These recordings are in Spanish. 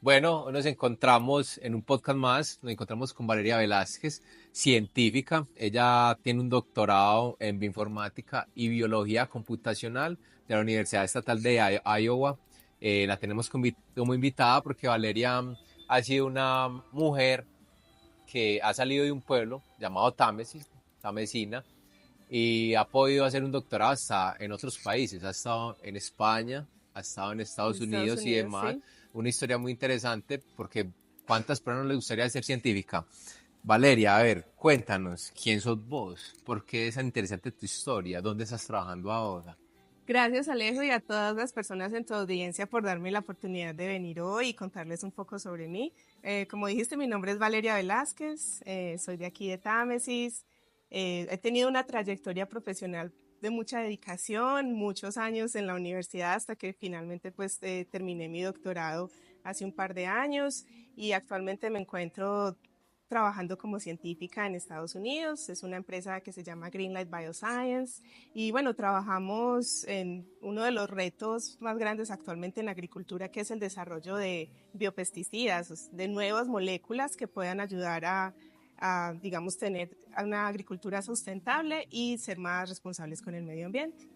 Bueno, nos encontramos en un podcast más, nos encontramos con Valeria Velázquez, científica. Ella tiene un doctorado en bioinformática y biología computacional de la Universidad Estatal de Iowa. La tenemos como invitada porque Valeria ha sido una mujer que ha salido de un pueblo llamado Támesis, Tamesina, y ha podido hacer un doctorado hasta en otros países. Ha estado en España, ha estado en En Estados Estados Unidos y Unidos, demás. sí. Una historia muy interesante porque ¿cuántas personas les gustaría ser científica? Valeria, a ver, cuéntanos, ¿quién sos vos? ¿Por qué es tan interesante tu historia? ¿Dónde estás trabajando ahora? Gracias, Alejo, y a todas las personas en tu audiencia por darme la oportunidad de venir hoy y contarles un poco sobre mí. Como dijiste, mi nombre es Valeria Velázquez, soy de aquí de Támesis. He tenido una trayectoria profesional de mucha dedicación, muchos años en la universidad hasta que finalmente pues terminé mi doctorado hace un par de años y actualmente me encuentro trabajando como científica en Estados Unidos. Es una empresa que se llama Greenlight Bioscience. Y bueno, trabajamos en uno de los retos más grandes actualmente en la agricultura, que es el desarrollo de biopesticidas, de nuevas moléculas que puedan ayudar digamos, tener una agricultura sustentable y ser más responsables con el medio ambiente.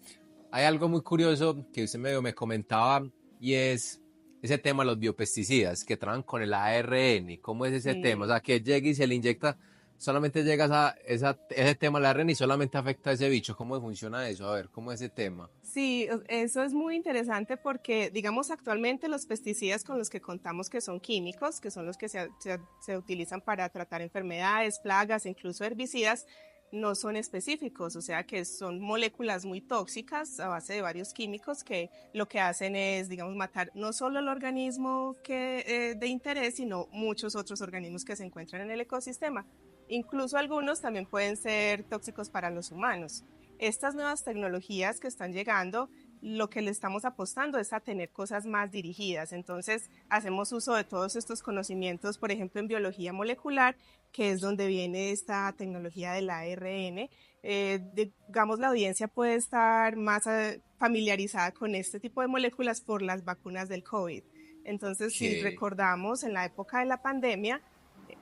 Hay algo muy curioso que usted medio me comentaba y es ese tema de los biopesticidas que traen con el ARN. ¿Cómo es ese tema? O Sí. sea, que llega y se le inyecta, solamente llega ese tema del ARN y solamente afecta a ese bicho. ¿Cómo funciona eso? A ver, ¿cómo es ese tema? Sí, eso es muy interesante porque, digamos, actualmente los pesticidas con los que contamos que son químicos, que son los que se utilizan para tratar enfermedades, plagas, e incluso herbicidas, no son específicos, o sea que son moléculas muy tóxicas a base de varios químicos que lo que hacen es, digamos, matar no solo el organismo de interés, sino muchos otros organismos que se encuentran en el ecosistema. Incluso algunos también pueden ser tóxicos para los humanos. Estas nuevas tecnologías que están llegando, lo que le estamos apostando es a tener cosas más dirigidas. Entonces, hacemos uso de todos estos conocimientos, por ejemplo, en biología molecular, que es donde viene esta tecnología del ARN. Digamos, la audiencia puede estar más familiarizada con este tipo de moléculas por las vacunas del COVID. Entonces, si Que, recordamos, en la época de la pandemia,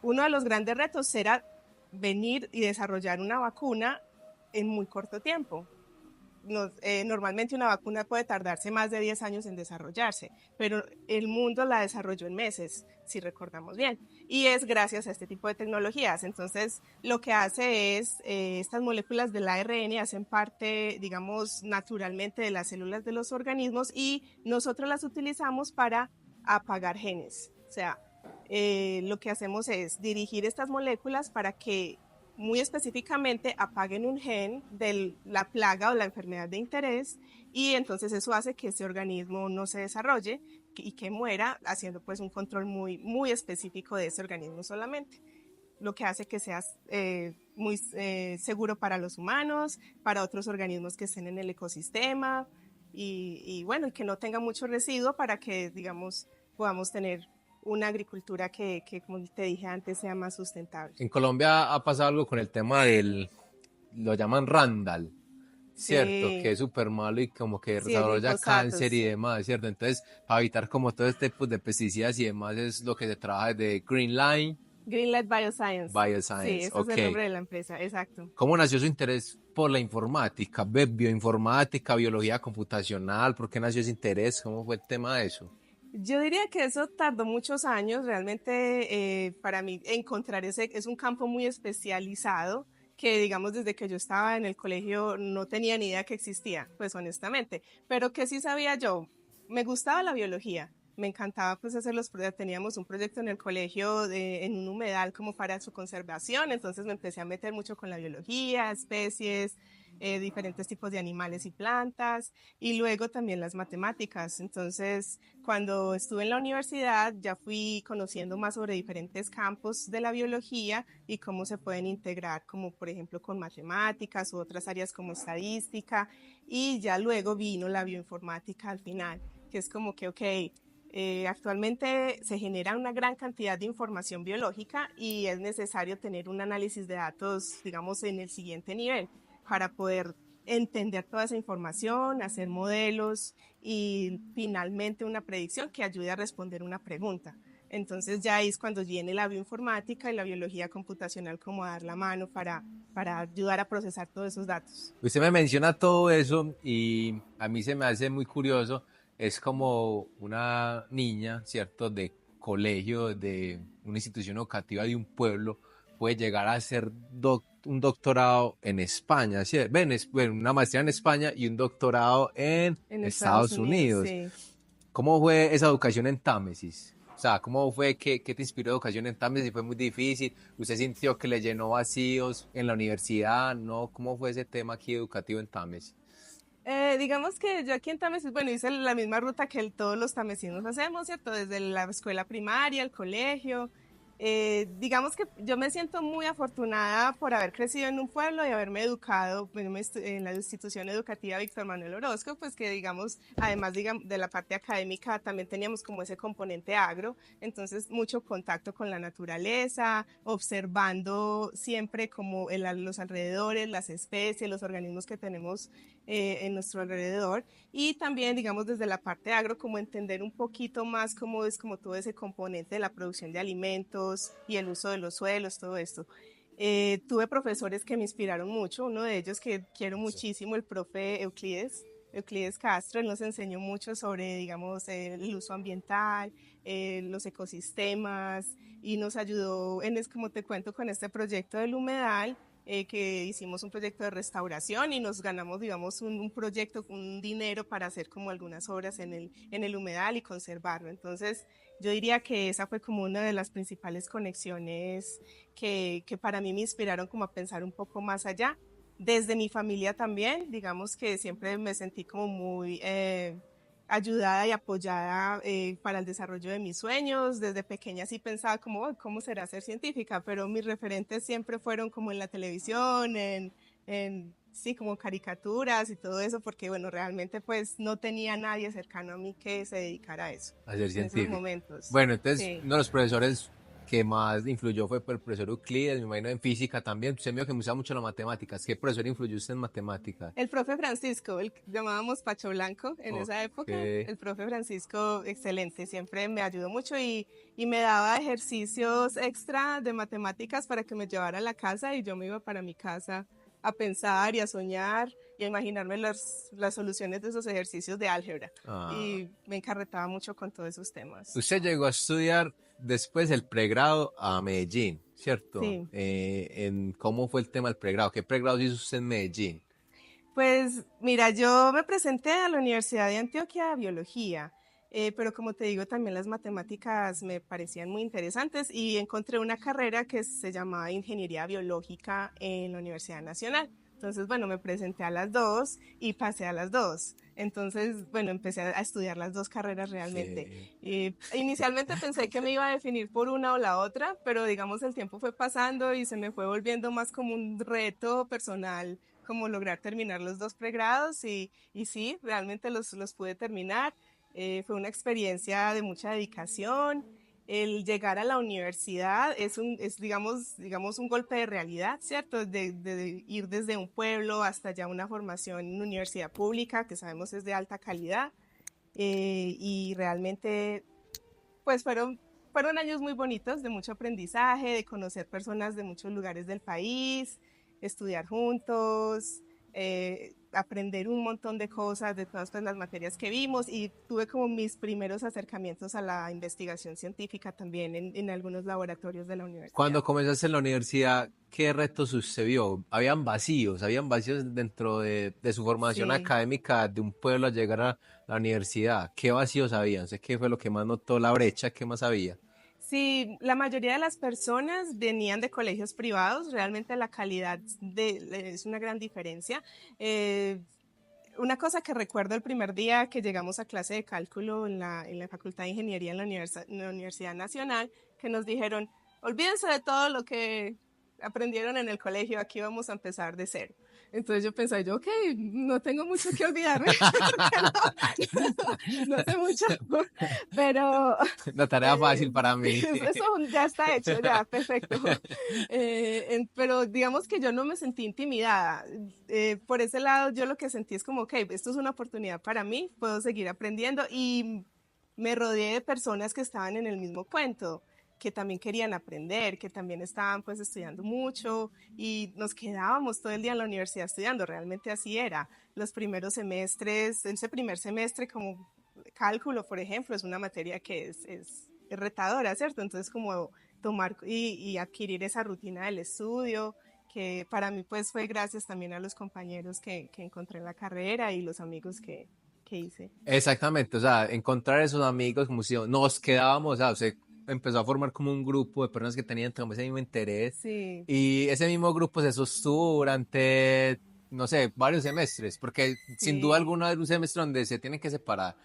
uno de los grandes retos era venir y desarrollar una vacuna en muy corto tiempo. Normalmente una vacuna puede tardarse más de 10 años en desarrollarse, pero el mundo la desarrolló en meses, si recordamos bien, y es gracias a este tipo de tecnologías. Entonces, lo que hace es, estas moléculas del ARN hacen parte, digamos, naturalmente de las células de los organismos y nosotros las utilizamos para apagar genes. O sea, lo que hacemos es dirigir estas moléculas para que muy específicamente apaguen un gen de la plaga o la enfermedad de interés y entonces eso hace que ese organismo no se desarrolle y que muera, haciendo pues un control muy específico de ese organismo solamente, lo que hace que sea muy seguro para los humanos, para otros organismos que estén en el ecosistema y bueno, y que no tenga mucho residuo para que, digamos, podamos tener una agricultura que, como te dije antes, sea más sustentable. en Colombia ha pasado algo con el tema lo llaman Randall, ¿cierto? Que Sí, es súper malo y como que sí, el desarrolla glifosato, cáncer y sí. demás, ¿cierto? Entonces, para evitar como todo este tipo de pesticidas y demás es lo que se trabaja de Green Line Greenlight Bioscience. Sí, Bioscience. ese es Ok. el nombre de la empresa, exacto. ¿Cómo nació su interés por la informática? Bioinformática, biología computacional, ¿por qué nació ese interés? ¿Cómo fue el tema de eso? Yo diría que eso tardó muchos años, realmente para mí encontrar ese es un campo muy especializado que digamos desde que yo estaba en el colegio no tenía ni idea que existía, pues honestamente, pero que sí sabía yo, me gustaba la biología, me encantaba pues hacer teníamos un proyecto en el colegio en un humedal como para su conservación, entonces me empecé a meter mucho con la biología, especies, diferentes tipos de animales y plantas y luego también las matemáticas, entonces cuando estuve en la universidad ya fui conociendo más sobre diferentes campos de la biología y cómo se pueden integrar, como por ejemplo con matemáticas u otras áreas como estadística, y ya luego vino la bioinformática al final, que es como que, ok, actualmente se genera una gran cantidad de información biológica y es necesario tener un análisis de datos, digamos, en el siguiente nivel para poder entender toda esa información, hacer modelos y finalmente una predicción que ayude a responder una pregunta. Entonces ya ahí es cuando viene la bioinformática y la biología computacional como a dar la mano para ayudar a procesar todos esos datos. Usted me menciona todo eso y a mí se me hace muy curioso. Es como una niña, ¿cierto? De colegio, de una institución educativa de un pueblo, puede llegar a hacer un doctorado en España, ¿cierto? Bueno, una maestría en España y un doctorado en En Estados Estados Unidos, Unidos. sí. ¿Cómo fue esa educación en Támesis? O sea, ¿cómo fue que te inspiró educación en Támesis? ¿Fue muy difícil? ¿Usted sintió que le llenó vacíos en la universidad? ¿No? ¿Cómo fue ese tema aquí educativo en Támesis? Digamos que yo aquí en Támesis, bueno, hice la misma ruta que todos los tamesinos hacemos, ¿cierto? Desde la escuela primaria, el colegio. Digamos que yo me siento muy afortunada por haber crecido en un pueblo y haberme educado bueno, en la institución educativa Víctor Manuel Orozco, pues que digamos, además de la parte académica, también teníamos como ese componente agro, entonces mucho contacto con la naturaleza, observando siempre como los alrededores, las especies, los organismos que tenemos en nuestro alrededor y también, digamos, desde la parte agro, como entender un poquito más cómo es como todo ese componente de la producción de alimentos y el uso de los suelos, todo esto. Tuve profesores que me inspiraron mucho, uno de ellos que quiero muchísimo, el profe Euclides Castro, él nos enseñó mucho sobre, digamos, el uso ambiental, los ecosistemas y nos ayudó, como te cuento, con este proyecto del humedal, que hicimos un proyecto de restauración y nos ganamos, digamos, un proyecto, un dinero para hacer como algunas obras en el humedal y conservarlo. Entonces, yo diría que esa fue como una de las principales conexiones que para mí me inspiraron como a pensar un poco más allá. Desde mi familia también, digamos que siempre me sentí como muy ayudada y apoyada para el desarrollo de mis sueños. Desde pequeña sí pensaba como, "Oh, ¿cómo será ser científica?", pero mis referentes siempre fueron como en la televisión, sí, como caricaturas y todo eso, porque bueno, realmente pues no tenía nadie cercano a mí que se dedicara a eso A ser en esos científico. momentos. Bueno, entonces Sí. uno de los profesores que más influyó fue el profesor Euclides, me imagino en física también. Usted me dijo que me gusta mucho las matemáticas. ¿Qué profesor influyó usted en matemáticas? El profe Francisco, el que llamábamos Pacho Blanco en esa Ok. época, el profe Francisco, excelente, siempre me ayudó mucho y me daba ejercicios extra de matemáticas para que me llevara a la casa y yo me iba para mi casa a pensar y a soñar y a imaginarme las soluciones de esos ejercicios de álgebra. Ah. Y me encarretaba mucho con todos esos temas. Usted llegó a estudiar después el pregrado a Medellín, ¿cierto? Sí. ¿Cómo fue el tema del pregrado? ¿Qué pregrado hizo usted en Medellín? Pues mira, yo me presenté a la Universidad de Antioquia a biología, pero como te digo, también las matemáticas me parecían muy interesantes y encontré una carrera que se llamaba Ingeniería Biológica en la Universidad Nacional. Entonces, bueno, me presenté a las dos y pasé a las dos. Entonces, bueno, empecé a estudiar las dos carreras realmente. Sí. Inicialmente pensé que me iba a definir por una o la otra, pero digamos el tiempo fue pasando y se me fue volviendo más como un reto personal como lograr terminar los dos pregrados y sí, realmente los pude terminar. Fue una experiencia de mucha dedicación. El llegar a la universidad es digamos, un golpe de realidad, ¿cierto? De ir desde un pueblo hasta ya una formación en una universidad pública, que sabemos es de alta calidad. Y realmente, pues fueron años muy bonitos, de mucho aprendizaje, de conocer personas de muchos lugares del país, estudiar juntos, aprender un montón de cosas de todas pues, las materias que vimos y tuve como mis primeros acercamientos a la investigación científica también en algunos laboratorios de la universidad. Cuando comenzaste en la universidad, ¿qué retos usted vio? Habían vacíos dentro de su formación Sí, académica de un pueblo a llegar a la universidad. ¿Qué vacíos habían? Sé qué fue lo que más notó la brecha, ¿qué más había? sí, la mayoría de las personas venían de colegios privados, realmente la calidad es una gran diferencia. Eh, una cosa que recuerdo el primer día que llegamos a clase de cálculo en la Facultad de Ingeniería en la Universidad Nacional, que nos dijeron, olvídense de todo lo que aprendieron en el colegio, aquí vamos a empezar de cero. Entonces yo pensé, ok, no tengo mucho que olvidarme, no sé mucho, pero La tarea eh, fácil para mí. eso ya está hecho, ya, perfecto. Pero digamos que yo no me sentí intimidada. Por ese lado, yo lo que sentí es como, ok, esto es una oportunidad para mí, puedo seguir aprendiendo y me rodeé de personas que estaban en el mismo cuento, que también querían aprender, que también estaban pues estudiando mucho y nos quedábamos todo el día en la universidad estudiando, realmente así era. Los primeros semestres, ese primer semestre como cálculo, por ejemplo, es una materia que es retadora, ¿cierto? Entonces como tomar y adquirir esa rutina del estudio, que para mí pues fue gracias también a los compañeros que encontré en la carrera y los amigos que hice. Exactamente, o sea, encontrar esos amigos, como si nos quedábamos, o sea, se empezó a formar como un grupo de personas que tenían como ese mismo interés Sí, y ese mismo grupo se sostuvo durante, no sé, varios semestres, porque sin duda sí. alguna es un semestre donde se tienen que separar.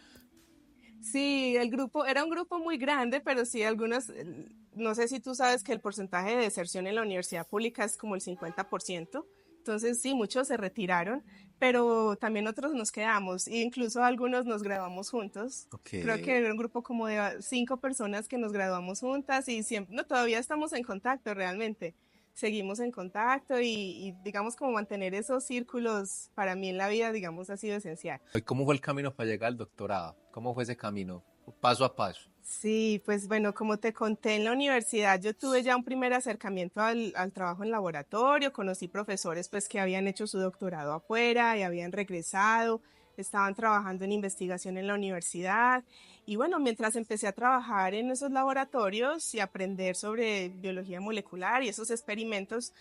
Sí, el grupo era un grupo muy grande, pero sí algunos, no sé si tú sabes que el porcentaje de deserción en la universidad pública es como el 50%. Entonces sí, muchos se retiraron, pero también otros nos quedamos e incluso algunos nos graduamos juntos. Ok. Creo que era un grupo como de 5 personas que nos graduamos juntas y siempre, no, todavía estamos en contacto realmente. Seguimos en contacto y digamos como mantener esos círculos para mí en la vida, digamos, ha sido esencial. ¿Y cómo fue el camino para llegar al doctorado? ¿Cómo fue ese camino? Paso a paso. Sí, pues bueno, como te conté en la universidad, yo tuve ya un primer acercamiento al trabajo en laboratorio, conocí profesores pues que habían hecho su doctorado afuera y habían regresado, estaban trabajando en investigación en la universidad y bueno, mientras empecé a trabajar en esos laboratorios y aprender sobre biología molecular y esos experimentos,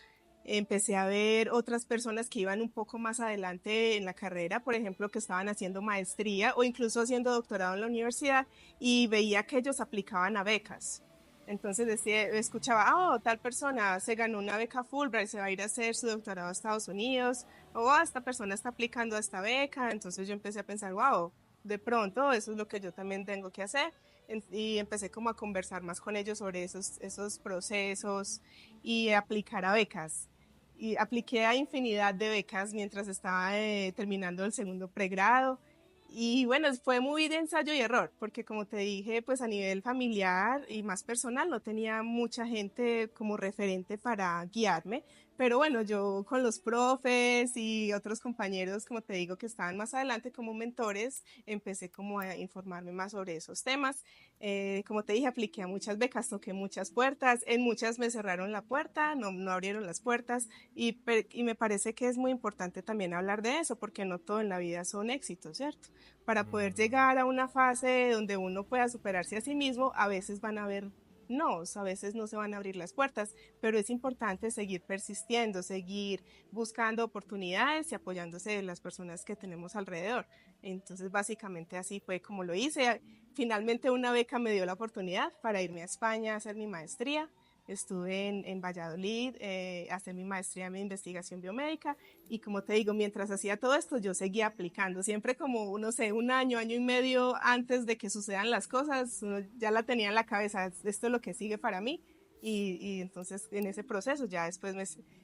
empecé a ver otras personas que iban un poco más adelante en la carrera, por ejemplo, que estaban haciendo maestría o incluso haciendo doctorado en la universidad y veía que ellos aplicaban a becas. Entonces decía, escuchaba, oh, tal persona se ganó una beca Fulbright, se va a ir a hacer su doctorado a Estados Unidos, o oh, esta persona está aplicando a esta beca. Entonces yo empecé a pensar, wow, de pronto eso es lo que yo también tengo que hacer. Y empecé como a conversar más con ellos sobre esos procesos y aplicar a becas y apliqué a infinidad de becas mientras estaba terminando el segundo pregrado. Y bueno, fue muy de ensayo y error, porque como te dije, pues a nivel familiar y más personal no tenía mucha gente como referente para guiarme, pero bueno, yo con los profes y otros compañeros, como te digo, que estaban más adelante como mentores, empecé como a informarme más sobre esos temas. Como te dije, apliqué a muchas becas, toqué muchas puertas, en muchas me cerraron la puerta, no abrieron las puertas y me parece que es muy importante también hablar de eso, porque no todo en la vida son éxitos, ¿cierto? Para poder llegar a una fase donde uno pueda superarse a sí mismo, a veces van a haber no, a veces no se van a abrir las puertas, pero es importante seguir persistiendo, seguir buscando oportunidades y apoyándose de las personas que tenemos alrededor. Entonces, básicamente así fue como lo hice. Finalmente una beca me dio la oportunidad para irme a España a hacer mi maestría. Estuve en Valladolid a hacer mi maestría en investigación biomédica y como te digo, mientras hacía todo esto, yo seguía aplicando, siempre como, no sé, un año, año y medio antes de que sucedan las cosas, uno ya la tenía en la cabeza, esto es lo que sigue para mí y entonces en ese proceso ya después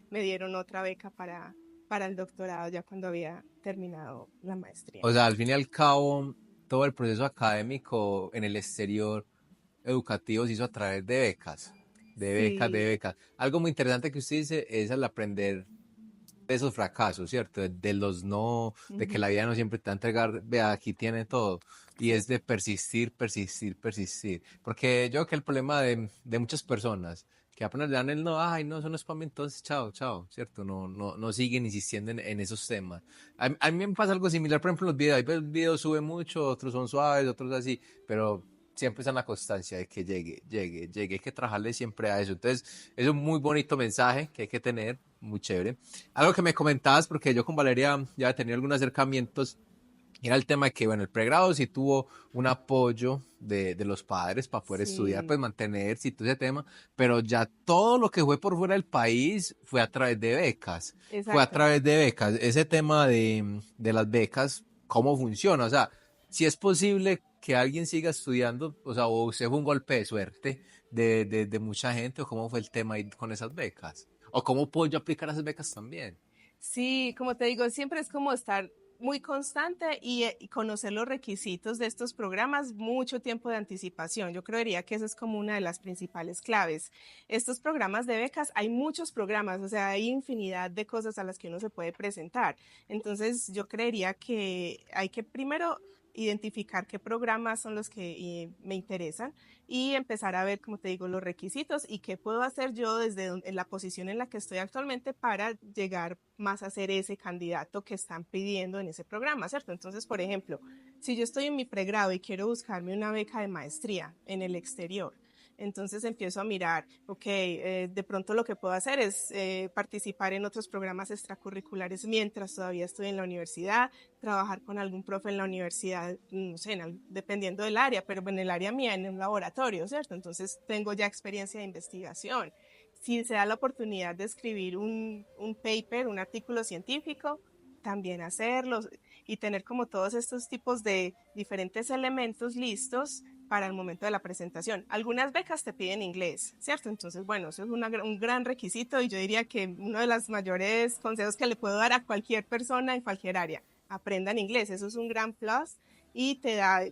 me dieron otra beca para el doctorado ya cuando había terminado la maestría. O sea, al fin y al cabo, todo el proceso académico en el exterior educativo se hizo a través de becas, de becas, de Sí. becas. Algo muy interesante que usted dice es el aprender de esos fracasos, ¿cierto? De los no, de que Ujú. la vida no siempre te va a entregar, vea, aquí tiene todo. Y Sí. es de persistir, persistir, persistir. Porque yo creo que el problema de muchas personas que apenas le dan el no, ay, no, eso no es para mí, entonces chao, chao, ¿cierto? No siguen insistiendo en esos temas. A mí me pasa algo similar, por ejemplo, en los videos. Hay veces videos suben mucho, otros son suaves, otros así, pero siempre está en la constancia de que llegue, llegue, llegue. Hay que trabajarle siempre a eso. Entonces, es un muy bonito mensaje que hay que tener, muy chévere. Algo que me comentabas, porque yo con Valeria ya he tenido algunos acercamientos, era el tema de que, bueno, el pregrado sí tuvo un apoyo de los padres para poder estudiar, Sí, pues mantenerse y todo ese tema, pero ya todo lo que fue por fuera del país fue a través de becas, fue a exacto. través de becas. Ese tema de las becas, ¿cómo funciona? O sea, si es posible que alguien siga estudiando, o sea, o usted fue un golpe de suerte de mucha gente, o cómo fue el tema ahí con esas becas, o cómo puedo yo aplicar a esas becas también. Sí, como te digo, siempre es como estar muy constante y conocer los requisitos de estos programas mucho tiempo de anticipación. Yo creería que eso es como una de las principales claves. Estos programas de becas, hay muchos programas, o sea, hay infinidad de cosas a las que uno se puede presentar. Entonces, yo creería que hay que primero identificar qué programas son los que me interesan y empezar a ver, como te digo, los requisitos y qué puedo hacer yo desde en la posición en la que estoy actualmente para llegar más a ser ese candidato que están pidiendo en ese programa, ¿cierto? Entonces, por ejemplo, si yo estoy en mi pregrado y quiero buscarme una beca de maestría en el exterior, entonces empiezo a mirar, ok, de pronto lo que puedo hacer es participar en otros programas extracurriculares mientras todavía estoy en la universidad, trabajar con algún profe en la universidad, no sé, dependiendo del área, pero en el área mía, en un laboratorio, ¿cierto? Entonces tengo ya experiencia de investigación. Si se da la oportunidad de escribir un paper, un artículo científico, también hacerlo y tener como todos estos tipos de diferentes elementos listos para el momento de la presentación. Algunas becas te piden inglés, ¿cierto? Entonces, bueno, eso es un gran requisito y yo diría que uno de los mayores consejos que le puedo dar a cualquier persona en cualquier área, aprendan inglés, eso es un gran plus y te da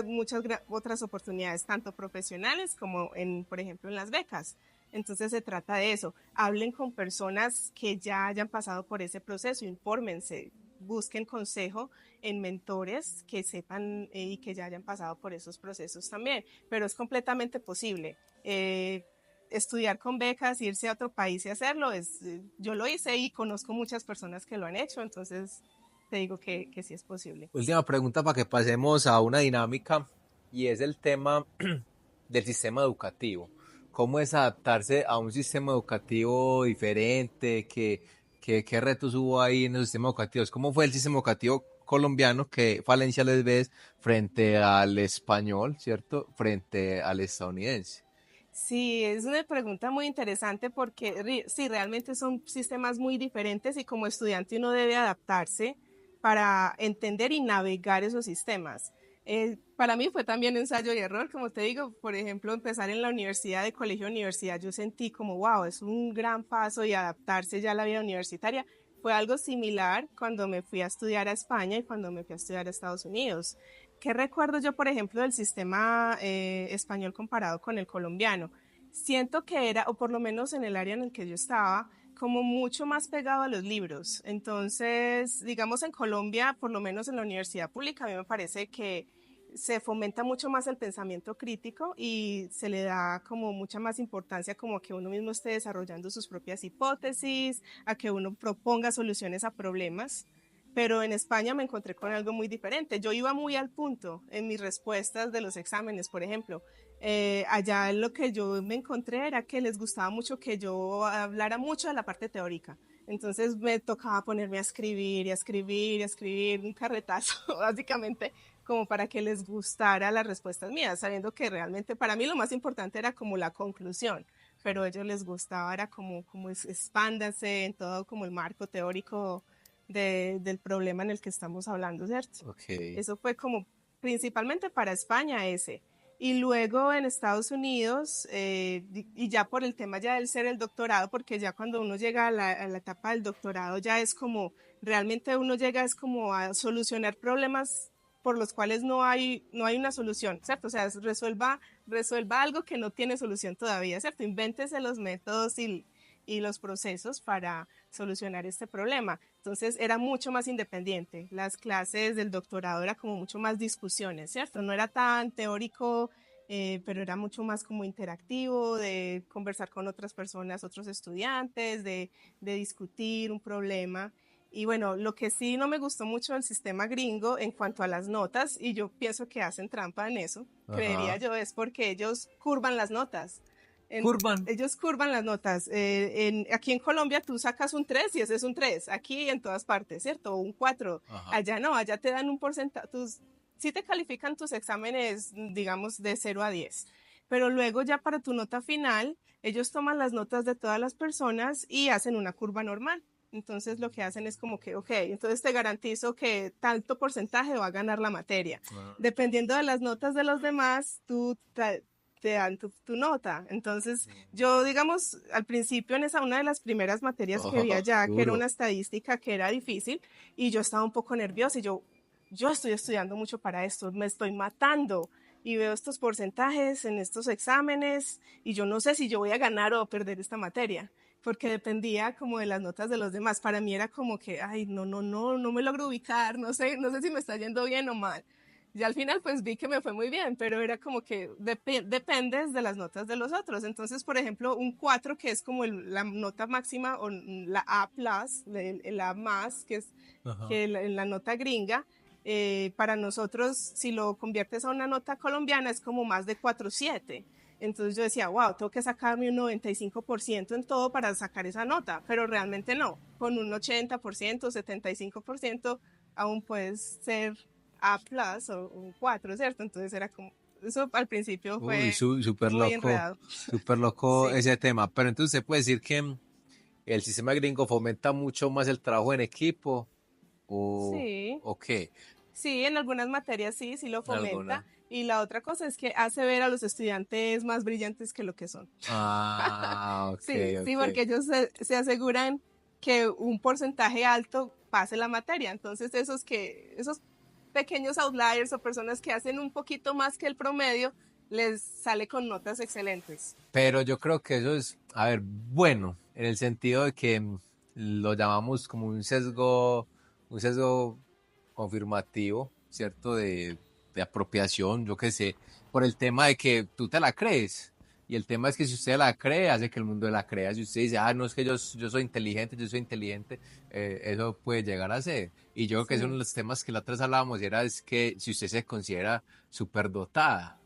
muchas otras oportunidades, tanto profesionales como, por ejemplo, en las becas. Entonces se trata de eso, hablen con personas que ya hayan pasado por ese proceso, infórmense, busquen consejo en mentores que sepan y que ya hayan pasado por esos procesos también, pero es completamente posible. Estudiar con becas, irse a otro país y hacerlo, yo lo hice y conozco muchas personas que lo han hecho, entonces te digo que sí es posible. Última pregunta para que pasemos a una dinámica y es el tema del sistema educativo. ¿Cómo es adaptarse a un sistema educativo diferente? ¿Qué retos hubo ahí en los sistemas educativos? ¿Cómo fue el sistema educativo colombiano? ¿Qué falencia les ves frente al español, cierto? Frente al estadounidense. Sí, es una pregunta muy interesante porque sí, realmente son sistemas muy diferentes y como estudiante uno debe adaptarse para entender y navegar esos sistemas. Para mí fue también ensayo y error, como te digo, por ejemplo, empezar en la universidad, de colegio a universidad, yo sentí como, wow, es un gran paso y adaptarse ya a la vida universitaria. Fue algo similar cuando me fui a estudiar a España y cuando me fui a estudiar a Estados Unidos. ¿Qué recuerdo yo, por ejemplo, del sistema español comparado con el colombiano? Siento que era, o por lo menos en el área en el que yo estaba, como mucho más pegado a los libros. Entonces, digamos en Colombia, por lo menos en la universidad pública, a mí me parece que se fomenta mucho más el pensamiento crítico y se le da como mucha más importancia como que uno mismo esté desarrollando sus propias hipótesis, a que uno proponga soluciones a problemas. Pero en España me encontré con algo muy diferente. Yo iba muy al punto en mis respuestas de los exámenes, por ejemplo. Allá lo que yo me encontré era que les gustaba mucho que yo hablara mucho de la parte teórica. Entonces me tocaba ponerme a escribir y a escribir y a escribir un carretazo, básicamente, como para que les gustara las respuestas mías, sabiendo que realmente para mí lo más importante era como la conclusión, pero a ellos les gustaba, era como expándanse en todo como el marco teórico del problema en el que estamos hablando, ¿cierto? Ok. Eso fue como principalmente para España ese. Y luego en Estados Unidos, y ya por el tema ya del ser el doctorado, porque ya cuando uno llega a la etapa del doctorado ya es como, realmente uno llega es como a solucionar problemas por los cuales no hay una solución, ¿cierto? O sea, resuelva algo que no tiene solución todavía, ¿cierto? Invéntese los métodos y los procesos para solucionar este problema. Entonces era mucho más independiente. Las clases del doctorado era como mucho más discusiones, ¿cierto? No era tan teórico, pero era mucho más como interactivo, de conversar con otras personas, otros estudiantes, de discutir un problema. Y bueno, lo que sí no me gustó mucho del sistema gringo en cuanto a las notas, y yo pienso que hacen trampa en eso, creería Ajá. yo, es porque ellos curvan las notas. Curvan. Ellos curvan las notas. Aquí en Colombia tú sacas un 3 y ese es un 3. Aquí en todas partes, ¿cierto? O un 4. Ajá. Allá no, allá te dan un porcentaje. Sí te califican tus exámenes, digamos, de 0 a 10. Pero luego ya para tu nota final, ellos toman las notas de todas las personas y hacen una curva normal. Entonces lo que hacen es como que, ok, entonces te garantizo que tanto porcentaje va a ganar la materia. Ah, Dependiendo de las notas de los demás, te dan tu nota. Entonces, yo, digamos, al principio en una de las primeras materias que vi oh, allá, que era duro. una estadística que era difícil, y yo estaba un poco nerviosa y yo estoy estudiando mucho para esto, me estoy matando y veo estos porcentajes en estos exámenes y yo no sé si yo voy a ganar o perder esta materia, porque dependía como de las notas de los demás. Para mí era como que, ay, no me logro ubicar, no sé si me está yendo bien o mal. Ya al final pues vi que me fue muy bien, pero era como que dependes de las notas de los otros. Entonces, por ejemplo, un 4 que es como la nota máxima, o la A+, el A más, que es Ajá. que la nota gringa, para nosotros, si lo conviertes a una nota colombiana, es como más de 4,7. Entonces yo decía, wow, tengo que sacarme un 95% en todo para sacar esa nota, pero realmente no. Con un 80%, 75%, aún puedes ser A plus o un 4, ¿cierto? Entonces era como, eso al principio Uy, fue muy enredado. súper loco Sí, ese tema. Pero entonces se puede decir que el sistema gringo fomenta mucho más el trabajo en equipo sí, o qué, sí, en algunas materias sí, sí lo en alguna. fomenta. Y la otra cosa es que hace ver a los estudiantes más brillantes que lo que son. Ah, ok, Sí, sí, ok. porque ellos se aseguran que un porcentaje alto pase la materia. Entonces, esos pequeños outliers o personas que hacen un poquito más que el promedio, les sale con notas excelentes. Pero yo creo que eso es, a ver, bueno, en el sentido de que lo llamamos como un sesgo confirmativo, ¿cierto? De apropiación, yo qué sé, por el tema de que tú te la crees. Y el tema es que si usted la cree, hace que el mundo la crea. Si usted dice, ah, no, es que yo yo soy inteligente, eso puede llegar a ser. Y yo creo que es uno de Sí. los temas que la otra vez hablábamos, era es que si usted se considera superdotada,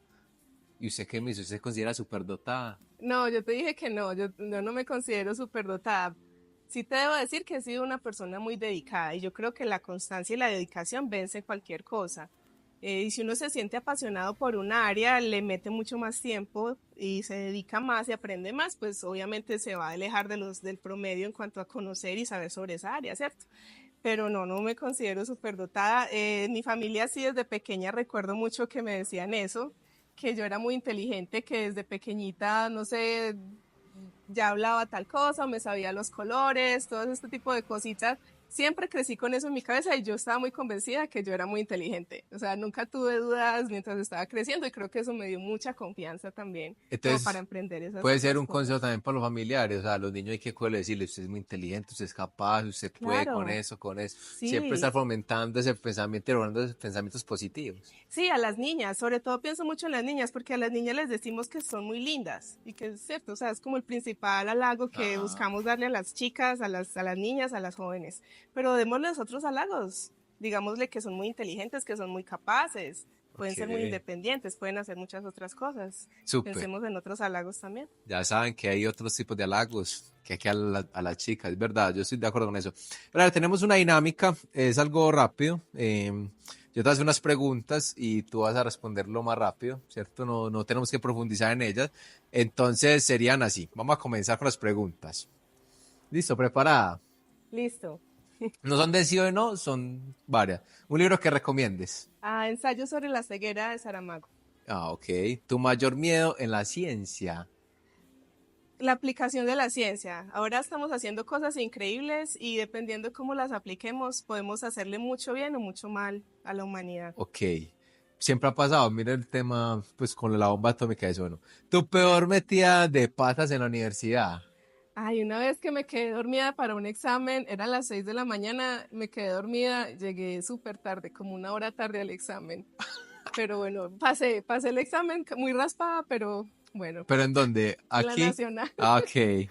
¿y usted qué me dice? ¿Usted se considera superdotada? No, yo te dije que no, yo no me considero superdotada. Sí te debo decir que he sido una persona muy dedicada y yo creo que la constancia y la dedicación vence cualquier cosa. Y si uno se siente apasionado por un área, le mete mucho más tiempo y se dedica más y aprende más, pues obviamente se va a alejar del promedio en cuanto a conocer y saber sobre esa área, ¿cierto? Pero no, no me considero superdotada. Mi familia sí desde pequeña recuerdo mucho que me decían eso, que yo era muy inteligente, que desde pequeñita, no sé, ya hablaba tal cosa, o me sabía los colores, todo este tipo de cositas. Siempre crecí con eso en mi cabeza y yo estaba muy convencida que yo era muy inteligente. O sea, nunca tuve dudas mientras estaba creciendo y creo que eso me dio mucha confianza también, como para Entonces, emprender esas puede ser otras un consejo cosas. también para los familiares, o sea, a los niños hay que decirles, usted es muy inteligente, usted es capaz, usted puede Claro, con eso. Siempre estar sí. fomentando ese pensamiento y logrando esos pensamientos positivos. Sí, a las niñas, sobre todo pienso mucho en las niñas, porque a las niñas les decimos que son muy lindas y que es cierto, o sea, es como el principal halago que Ah, buscamos darle a las chicas, a las niñas, a las jóvenes. Pero démosles otros halagos, digámosle que son muy inteligentes, que son muy capaces, pueden ser muy ok, independientes, pueden hacer muchas otras cosas. súper. Pensemos en otros halagos también. Ya saben que hay otros tipos de halagos que hay que a la chica, es verdad, yo estoy de acuerdo con eso. Pero a ver, tenemos una dinámica, es algo rápido. Yo te voy a hacer unas preguntas y tú vas a responder lo más rápido, ¿cierto? No, no tenemos que profundizar en ellas. Entonces serían así. Vamos a comenzar con las preguntas. Listo, preparada. Listo. No son de sí o de no, son varias. Un libro que recomiendes. Ensayo sobre la ceguera de Saramago. Ah, ok. Tu mayor miedo en la ciencia. La aplicación de la ciencia. Ahora estamos haciendo cosas increíbles y dependiendo de cómo las apliquemos, podemos hacerle mucho bien o mucho mal a la humanidad. Ok. Siempre ha pasado. Mira el tema, pues con la bomba atómica, eso no. Tu peor metida de patas en la universidad. Ay, una vez que me quedé dormida para un examen, eran las 6 de la mañana, me quedé dormida, llegué súper tarde, como una hora tarde al examen. Pero bueno, pasé el examen muy raspada, pero bueno, ¿Pero en dónde? en la Aquí. nacional. Ah, ok.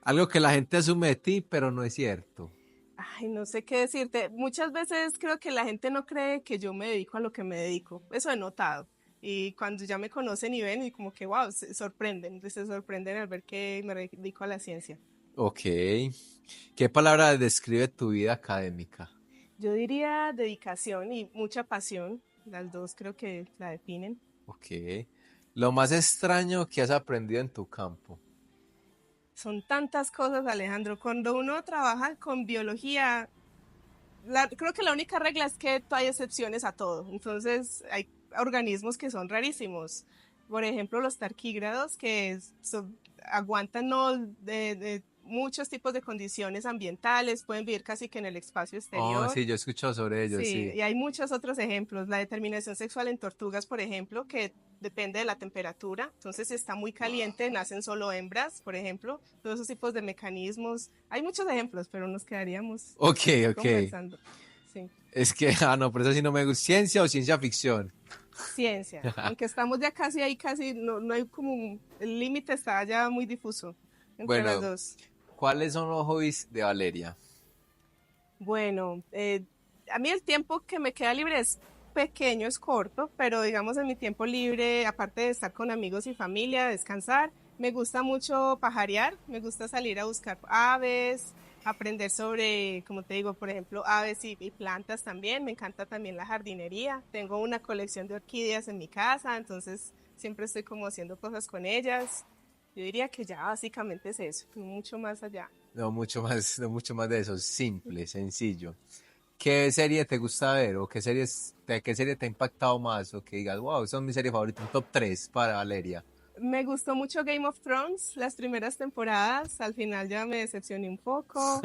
Algo que la gente asume de ti, pero no es cierto. Ay, no sé qué decirte. Muchas veces creo que la gente no cree que yo me dedico a lo que me dedico. Eso he notado. Y cuando ya me conocen y ven, y como que, wow, se sorprenden al ver que me dedico a la ciencia. Ok. ¿Qué palabra describe tu vida académica? Yo diría dedicación y mucha pasión. Las dos creo que la definen. Ok. Lo más extraño que has aprendido en tu campo. Son tantas cosas, Alejandro. Cuando uno trabaja con biología, creo que la única regla es que hay excepciones a todo. Entonces, hay organismos que son rarísimos. Por ejemplo, los tarquígrados que aguantan no, de muchos tipos de condiciones ambientales, pueden vivir casi que en el espacio Oh, exterior. sí, yo he escuchado sobre ellos, Sí, sí. y hay muchos otros ejemplos. La determinación sexual en tortugas, por ejemplo, que depende de la temperatura. Entonces, si está muy caliente, nacen solo hembras, por ejemplo. Todos esos tipos de mecanismos. Hay muchos ejemplos, pero nos quedaríamos Ok, aquí ok. conversando. Sí. Es que, no, por eso sí no me gusta. ¿Ciencia o ciencia ficción? Ciencia, aunque estamos ya casi ahí, casi no hay como el límite está ya muy difuso entre las Bueno, dos. ¿cuáles son los hobbies de Valeria? Bueno, a mí el tiempo que me queda libre es pequeño, es corto, pero digamos en mi tiempo libre, aparte de estar con amigos y familia, descansar, me gusta mucho pajarear, me gusta salir a buscar aves, aprender sobre, como te digo, por ejemplo, aves y plantas también. Me encanta también la jardinería. Tengo una colección de orquídeas en mi casa, entonces siempre estoy como haciendo cosas con ellas. Yo diría que ya básicamente es eso, no mucho más allá. No mucho más, no mucho más de eso, simple, sencillo. ¿Qué serie te gusta ver o qué serie te ha impactado más o que digas, wow, esa es mi serie favorita, un top 3 para Valeria? Me gustó mucho Game of Thrones, las primeras temporadas, al final ya me decepcioné un poco.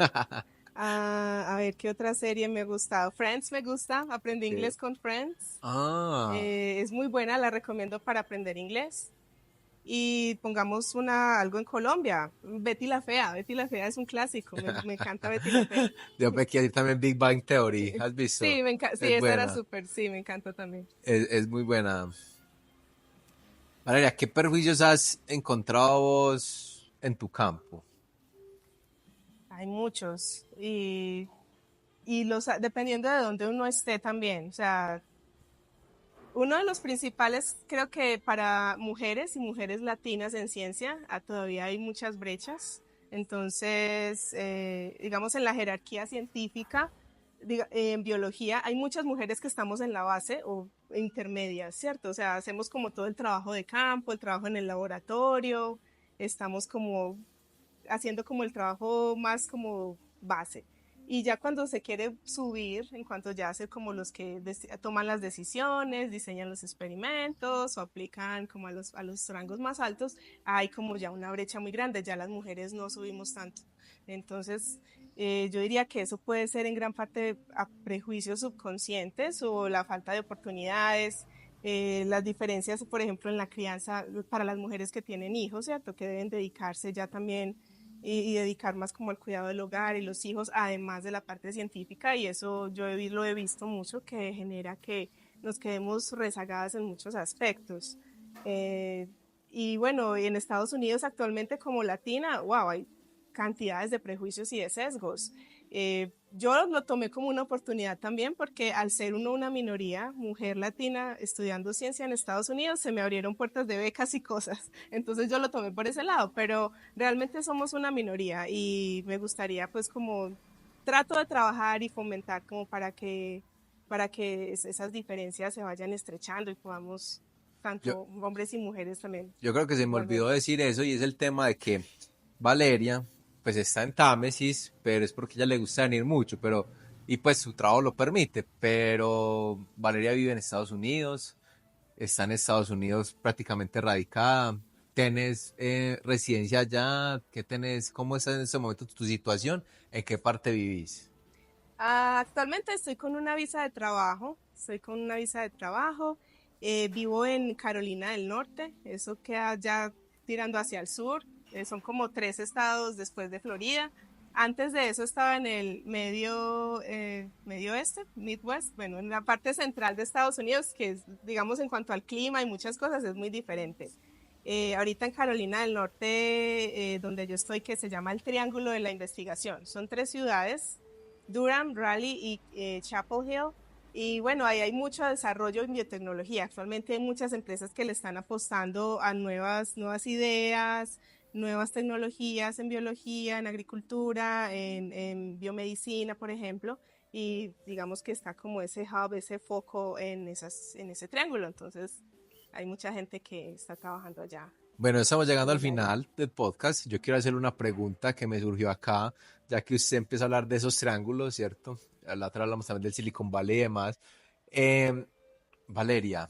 A ver, ¿qué otra serie me ha gustado? Friends me gusta, aprendí Sí. inglés con Friends. Ah, Es muy buena, la recomiendo para aprender inglés. Y pongamos algo en Colombia, Betty la Fea es un clásico, me encanta Betty la Fea. yo me quiero ir también Big Bang Theory, ¿has visto? Sí, sí, Es esa era buena, súper, sí, me encanta también. es muy buena. Valeria, ¿qué perjuicios has encontrado vos en tu campo? Hay muchos y dependiendo de dónde uno esté también, o sea, uno de los principales, creo que para mujeres y mujeres latinas en ciencia, todavía hay muchas brechas. Entonces, digamos, en la jerarquía científica, en biología, hay muchas mujeres que estamos en la base o intermedias, ¿cierto? O sea, hacemos como todo el trabajo de campo, el trabajo en el laboratorio, estamos como haciendo como el trabajo más como base. Y ya cuando se quiere subir, en cuanto ya hace como los que toman las decisiones, diseñan los experimentos o aplican como a los rangos más altos, hay como ya una brecha muy grande, ya las mujeres no subimos tanto. Entonces, yo diría que eso puede ser en gran parte a prejuicios subconscientes o la falta de oportunidades, las diferencias, por ejemplo, en la crianza para las mujeres que tienen hijos, ¿cierto? Que deben dedicarse ya también y dedicar más como al cuidado del hogar y los hijos, además de la parte científica, y eso lo he visto mucho, que genera que nos quedemos rezagadas en muchos aspectos. Eh, y bueno, en Estados Unidos actualmente como latina, wow, hay cantidades de prejuicios y de sesgos. Yo lo tomé como una oportunidad también porque al ser uno una minoría, mujer latina estudiando ciencia en Estados Unidos, se me abrieron puertas de becas y cosas. Entonces yo lo tomé por ese lado, pero realmente somos una minoría y me gustaría pues como trato de trabajar y fomentar como para que esas diferencias se vayan estrechando y podamos Yo, tanto hombres y mujeres también yo creo que se me olvidó igualmente. decir eso y es el tema de que Valeria, pues está en Támesis, pero es porque ella le gusta venir mucho, pero, y pues su trabajo lo permite, pero Valeria vive en Estados Unidos, está en Estados Unidos prácticamente radicada, tenés residencia allá, ¿qué tenés? ¿Cómo está en este momento tu situación? ¿En qué parte vivís? Actualmente estoy con una visa de trabajo, estoy con una visa de trabajo, vivo en Carolina del Norte, eso queda ya tirando hacia el sur, son como 3 estados después de Florida. Antes de eso estaba en el medio oeste, Midwest, bueno, en la parte central de Estados Unidos, que es, digamos, en cuanto al clima y muchas cosas, es muy diferente. Ahorita en Carolina del Norte, donde yo estoy, que se llama el Triángulo de la Investigación. Son 3 ciudades, Durham, Raleigh y Chapel Hill. Y bueno, ahí hay mucho desarrollo en biotecnología. Actualmente hay muchas empresas que le están apostando a nuevas ideas, nuevas tecnologías en biología, en agricultura, en biomedicina, por ejemplo. Y digamos que está como ese hub, ese foco en ese triángulo. Entonces, hay mucha gente que está trabajando allá Bueno, estamos llegando en al el área. final del podcast. Yo quiero hacerle una pregunta que me surgió acá, ya que usted empieza a hablar de esos triángulos, ¿cierto? La otra hablamos también del Silicon Valley y demás. Eh, Valeria,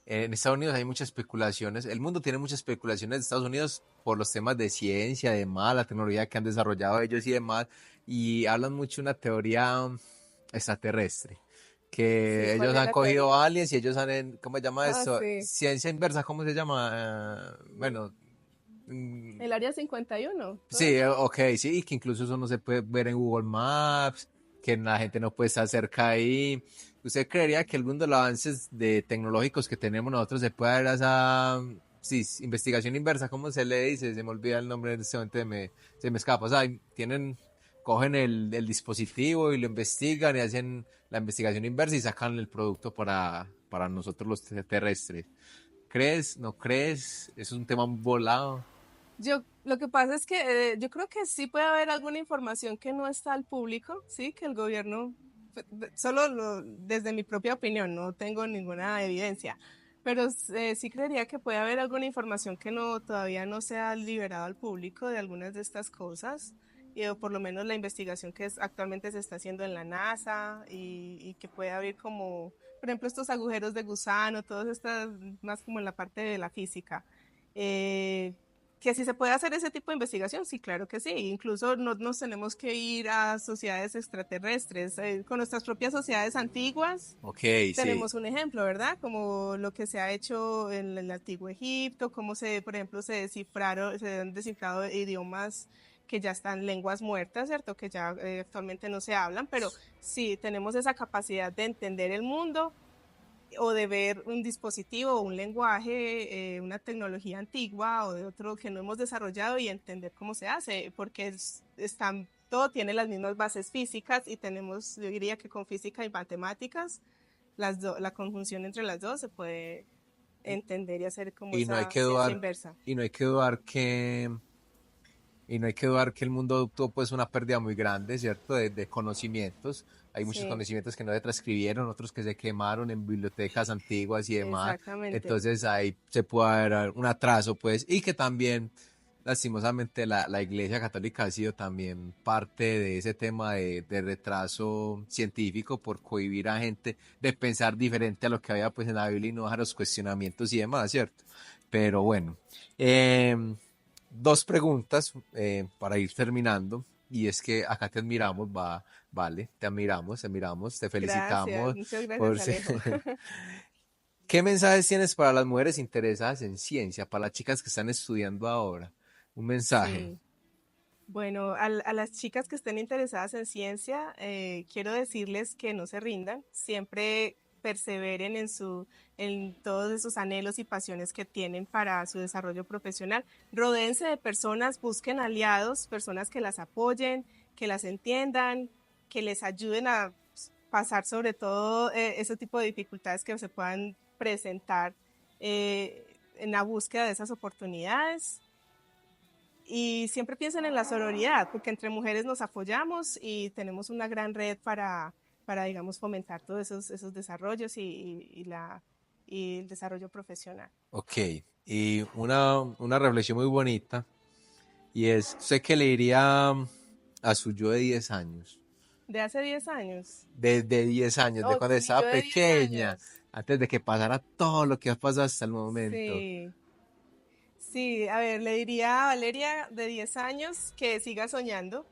en Estados Unidos hay muchas especulaciones. El mundo tiene muchas especulaciones de Estados Unidos por los temas de ciencia, demás, la tecnología que han desarrollado ellos y demás. Y hablan mucho de una teoría extraterrestre. Sí, Que ¿cuál ellos es han la cogido teoría? aliens y ellos ¿cómo se llama Ah, esto? sí. Ciencia inversa, ¿cómo se llama? Bueno, El área 51, todo sí, eso. ok, sí, y que incluso eso no se puede ver en Google Maps. que la gente no puede estar cerca ahí. ¿Usted creería que algunos de los avances de tecnológicos que tenemos nosotros se puede dar a esa sí, investigación inversa? ¿Cómo se le dice? Se me olvida el nombre de este momento, se me escapa. O sea, cogen el dispositivo y lo investigan y hacen la investigación inversa y sacan el producto para nosotros los terrestres. ¿Crees? ¿No crees? Es un tema volado. Lo que pasa es que yo creo que sí puede haber alguna información que no está al público, sí, que el gobierno, desde mi propia opinión, no tengo ninguna evidencia, pero sí creería que puede haber alguna información que no todavía no se ha liberado al público de algunas de estas cosas, o por lo menos la investigación que actualmente se está haciendo en la NASA y que puede haber como, por ejemplo, estos agujeros de gusano, todas estas, más como en la parte de la física. Eh, que si se puede hacer ese tipo de investigación, sí, claro que sí. Incluso no nos tenemos que ir a sociedades extraterrestres. Con nuestras propias sociedades antiguas Ok, sí. tenemos un ejemplo, ¿verdad? Como lo que se ha hecho en el antiguo Egipto, cómo por ejemplo, se han descifrado idiomas que ya están lenguas muertas, ¿cierto? Que ya actualmente no se hablan, pero sí tenemos esa capacidad de entender el mundo o de ver un dispositivo o un lenguaje, una tecnología antigua o de otro que no hemos desarrollado y entender cómo se hace, porque todo tiene las mismas bases físicas y tenemos, yo diría que con física y matemáticas, la conjunción entre las dos se puede entender y hacer como Y no hay esa que ciencia dudar, inversa. y no hay que dudar y no hay que dudar que el mundo tuvo pues una pérdida muy grande, ¿cierto? De conocimientos. Hay muchos Sí, conocimientos que no se transcribieron, otros que se quemaron en bibliotecas antiguas y demás. exactamente. Entonces ahí se puede haber un atraso, pues, y que también, lastimosamente, la Iglesia Católica ha sido también parte de ese tema de retraso científico por cohibir a gente de pensar diferente a lo que había pues en la Biblia y no dejar los cuestionamientos y demás, ¿cierto? Pero bueno. Dos preguntas para ir terminando. Y es que acá te admiramos, vale, te admiramos, te Gracias, felicitamos muchas gracias, por ser... Alejo. ¿Qué mensajes tienes para las mujeres interesadas en ciencia, para las chicas que están estudiando ahora? Un mensaje. Sí. Bueno, a las chicas que estén interesadas en ciencia, quiero decirles que no se rindan, siempre perseveren en todos esos anhelos y pasiones que tienen para su desarrollo profesional. Rodéense de personas, busquen aliados, personas que las apoyen, que las entiendan, que les ayuden a pasar sobre todo ese tipo de dificultades que se puedan presentar en la búsqueda de esas oportunidades y siempre piensen en la sororidad, porque entre mujeres nos apoyamos y tenemos una gran red digamos, fomentar todos esos desarrollos y el desarrollo profesional. Ok. Y una reflexión muy bonita. Y es, sé que le diría a su yo de 10 años. De hace 10 años. De 10 años, de Oh, cuando mi estaba yo de 10 pequeña, años. antes de que pasara todo lo que ha pasado hasta el momento. Sí, sí, a ver, le diría a Valeria de 10 años que siga soñando,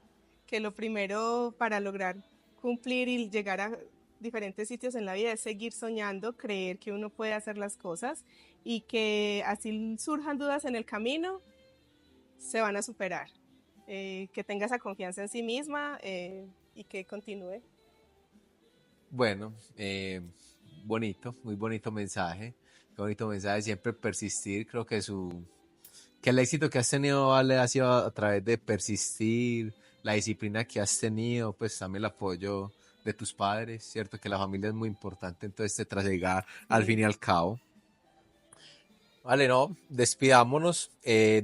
que lo primero para lograr cumplir y llegar a diferentes sitios en la vida es seguir soñando, creer que uno puede hacer las cosas y que así surjan dudas en el camino, se van a superar. Que tenga esa confianza en sí misma y que continúe. Bueno, bonito, muy bonito mensaje. Qué bonito mensaje, siempre persistir. Creo que que el éxito que has tenido, Vale, ha sido a través de persistir, la disciplina que has tenido, pues también el apoyo de tus padres, ¿cierto? Que la familia es muy importante, entonces te trasllega al fin Sí. y al cabo. Vale, no, despidámonos.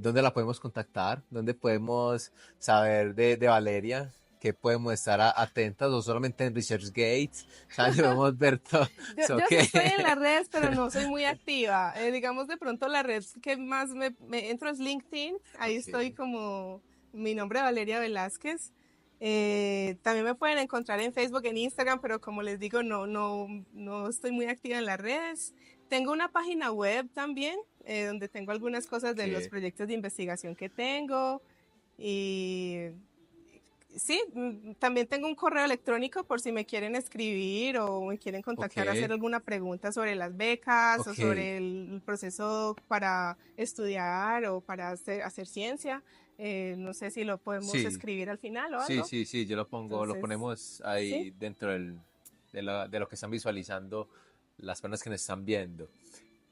¿Dónde la podemos contactar? ¿Dónde podemos saber de Valeria? ¿Qué podemos estar atentas o solamente en ResearchGate? ¿Sabes? Podemos ver todo. Yo Ok. sí estoy en las redes, pero no soy muy activa. Digamos, de pronto la red que más me entro es LinkedIn. Ahí estoy Ok. como mi nombre, Valeria Velázquez. También me pueden encontrar en Facebook, en Instagram, pero como les digo, no estoy muy activa en las redes. Tengo una página web también, donde tengo algunas cosas de los Ok. proyectos de investigación que tengo y Sí, también tengo un correo electrónico por si me quieren escribir o me quieren Ok, contactar, hacer alguna pregunta sobre las becas o ok. sobre el proceso para estudiar o para hacer ciencia. No sé si lo podemos Sí, escribir al final o sí, algo. sí, sí, yo lo pongo, lo Entonces, ponemos sí, ahí dentro de lo que están visualizando las personas que nos están viendo.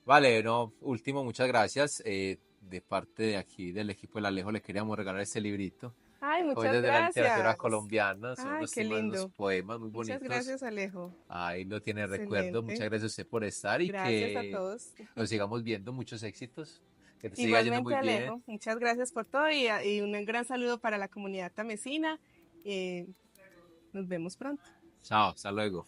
Vale, no, último, muchas gracias. De parte de aquí del equipo del Alejo le queríamos regalar este librito. ay, muchas Joyas de la literatura gracias. colombiana, son Ay, unos qué temas, unos lindo. poemas muy Muchas bonitos. gracias, Alejo. Ahí lo tiene recuerdo. Muchas Excelente. gracias a usted por estar y Gracias a que todos. nos sigamos viendo. Muchos éxitos. Que te siga yendo Igualmente, muy bien. Alejo, muchas gracias por todo y un gran saludo para la comunidad tamesina. Nos vemos pronto. Chao, hasta luego.